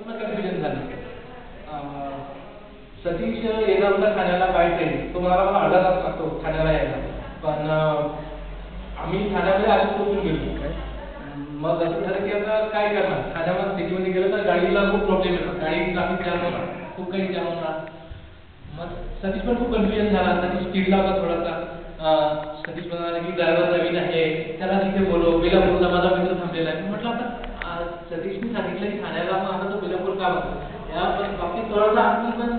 पूर्ण कन्फ्युजन झालं. सतीश येणार होता ठाण्याला बाय ट्रेन. तो म्हणाला मला अर्धा तास लागतो ठाण्याला यायला. पण आम्ही ठाण्यामध्ये आधी पोहोचून गेलो. मग असं झालं की आता काय करणार, ठाण्यामध्ये सिटीमध्ये गेलं तर गाडीला खूप प्रॉब्लेम येतात, गाडी ट्रॅफिक जाम होणार, खूप काही जाम होणार. मग सतीश पण खूप कन्फ्युजन झाला. सतीश चिडला होता थोडासा. सतीश म्हणाला की ड्रायव्हर नवीन आहे, त्याला तिथे बोलव, बेलापूरला माझा मित्र थांबलेला आहे. म्हटलं आता सतीशने सांगितलं की ठाण्याला, मग आता तो बेलापूर का बघतो या बाबतीत थोडासा आम्ही पण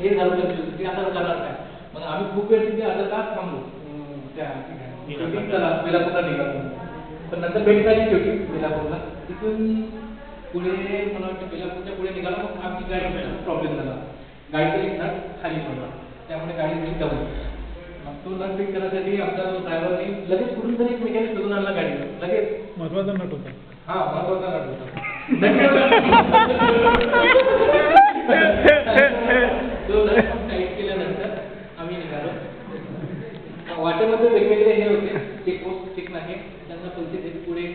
हे झालं कन्फ्युज की आता करणार काय. मग आम्ही खूप वेळ तिथे अर्धा तास थांबलो त्या ठिकाणी. चला बेलापूरला निघालो. पण नंतर भेट झाली शेवटी बेलापूरला. तिथून पुढे मला वाटतं बेलापूरच्या पुढे निघाला. मग आमची गाडी प्रॉब्लेम झाला, गाडीचा एक नट खाली पडला, त्यामुळे गाडी नीट डाऊन. मग तो नट फिट करण्यासाठी आमचा ड्रायव्हरने लगेच कुठून तरी एक मेकॅनिक शोधून आणला गाडीला. लगेच महत्वाचा नट होता. हा महत्वाचा नट होता. तो नट टाईट केल्यानंतर आम्ही निघालो. वाटेमध्ये वेगवेगळे हे होते, चेकपोस्ट, चेक नाके, त्यांना पैसे देत पुढे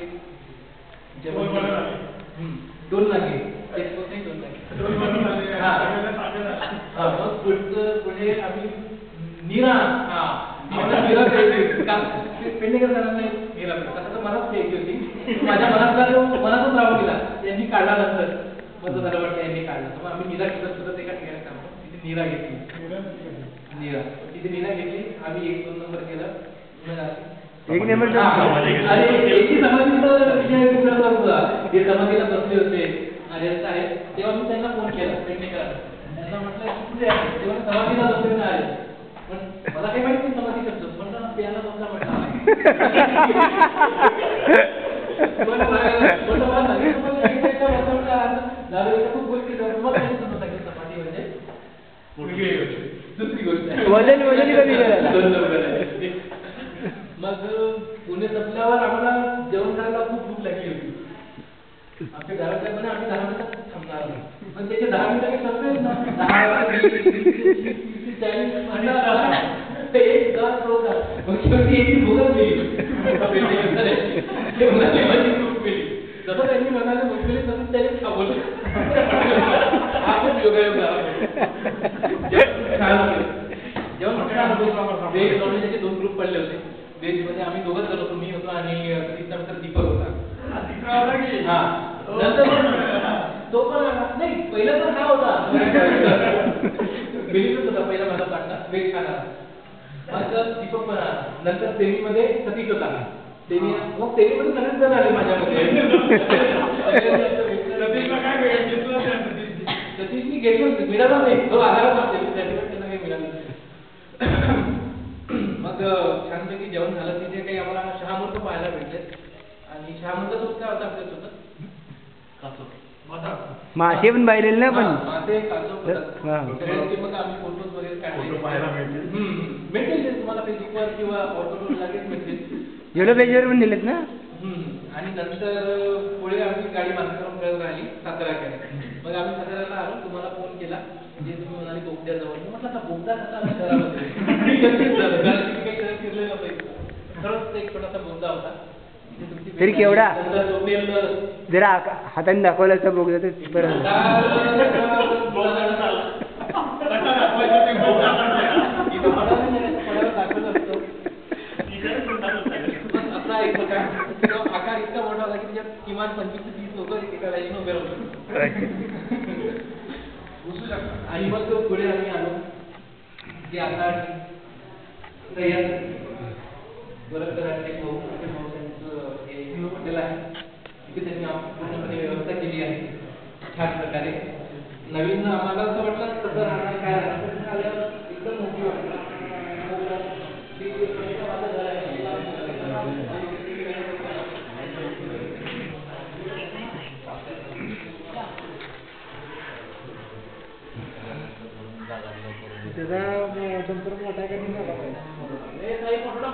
दोन नाके, चेकपोस्ट नाही, दोन नाके. हा मग पुढे आम्ही नीरा पेंडेकर सरांना नीरा तसं तर मलाच द्यायची होती. माझ्या मनातच राहून गेला. त्यांनी काढला नंतर मग झालं वाटतं यांनी काढला. मग आम्ही नीरा शोधत एका ठिकाणी थांबलो. तिथे नीरा घेतली. तिथे नीरा घेतली. आम्ही 1-2 नंबर केला. एक नंबर अरे याची समाधीचा विषय विचारला होता. ते समाधीला बसले होते अरे साहेब. तेव्हा मी त्यांना फोन केला पेंडेकरांना. त्यांना म्हटलं कुठे आहे, तेव्हा समाधीला बसले ना आहे. पण मला काही माहिती नाही समाधी शब्द. म्हटलं प्याला तुमचा म्हटलं खूप गोष्टी समाधी म्हणजे दुसरी गोष्ट मग पुणे संपल्यावर आम्हाला जेवण करायला खूप भूक लागली होती. आमच्या घरातल्या पण आम्ही 10 मिनिटात थांबणार नाही. पण त्याचे 10 मिनिटं संपले ना, 10 एक तास होता. मग शेवटी याची भूकच गेली. जसं त्यांनी म्हणाले मुंबईला तसंच त्यांनी थांबवलं. हा खूप योगायोग झाला. जेवण व्हेज नॉनव्हेजचे 2 ग्रुप पडले होते. व्हेज मध्ये आम्ही दोघंच जण होतो, मी होतो आणि तिसरा मित्र दीपक होता. हा नंतर तो पण नाही, पहिला पण हा होता. बिलिंगच होता पहिला माझा पार्टनर व्हेज खाणारा. मग दीपक पण आला. नंतर सेमीमध्ये सतीश होता. मग सेमीमध्ये सगळेच जण आले माझ्यामध्ये. सतीशनी घेतलं मिळालं नाही, तो आधार मागते त्यांना काही मिळालं नाही. मग छानपैकी जेवण झालं. तिथे काही आम्हाला शहामूर्त पाहायला भेटले. आणि शहामूर्त काय होतं आपल्यासोबत मासे पण पाहिलेले ना. पण मासे सगळ्यांचे मग आम्ही फोटोज वगैरे काढले. भेटेल तुम्हाला फेसबुकवर किंवा ऑटोवर लगेच भेटेल. येलो पेजवर पण दिलेत ना. आणि नंतर पुढे आमची गाडी मार्ग करून करत राहिली साताऱ्याकडे. मग आम्ही साताऱ्याला आलो. तुम्हाला फोन केला म्हणजे तुम्ही म्हणाले बोगद्याजवळ. म्हटलं आता बोगदा कसा आम्ही घरामध्ये काही फिरलेलं पाहिजे. खरंच एक छोटासा बोगदा होता. तरी केवढा जरा हाताने दाखवला तर बोगदा तर बरं. आकार इतका मोठा होता की त्याच्यात किमान 25-30 लोक एका लाईनीने उभे राहतो. आणि मग पुढे आम्ही आलो की आता हॉटेल आहे. तिथे त्यांनी पूर्णपणे व्यवस्था केली आहे छान प्रकारे. नवीन आम्हाला असं वाटलं कसं राहणार काय राहणार, एकदम मोठी वाटलं. त्याचा मोठा